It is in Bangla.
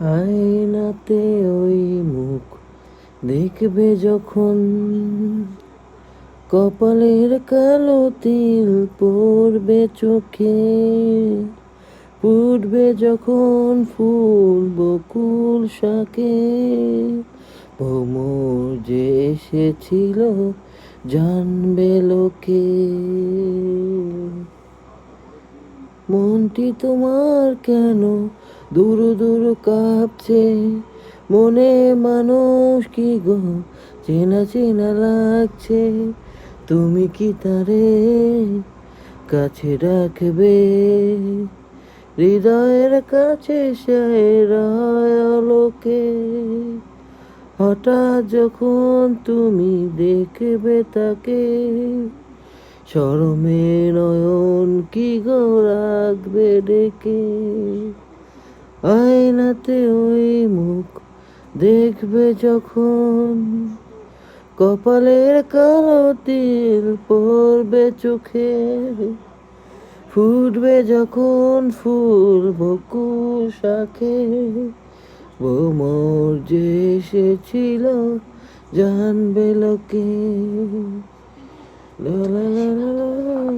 আয়নাতে ওই মুখ দেখবে যখন, কপালের কালো তিল পড়বে চোখে, ফুটবে যখন ফুল বকুল শাকে, ভ্রমর যে এসেছিল জানবে লোকে। মনটি তোমার কেন দুরু দুরু কাঁপছে, মনে মানুষ কি গো চেনা চেনা লাগছে, তুমি কি তারে কাছে রাখবে, হৃদয়ের কাছে সে রয় আলোকে। হঠাৎ যখন তুমি দেখবে তাকে, শরমে নয়ন কি গো রাখবে ডেকে, আয়নাতে ওই মুখ দেখবে যখন, কপালের কালো তিল পড়বে চোখে, ফুটবে যখন ফুল বকুল শাখে, ভ্রমর যে এসেছিল জানবে লোকে। লা লা লা লা লা।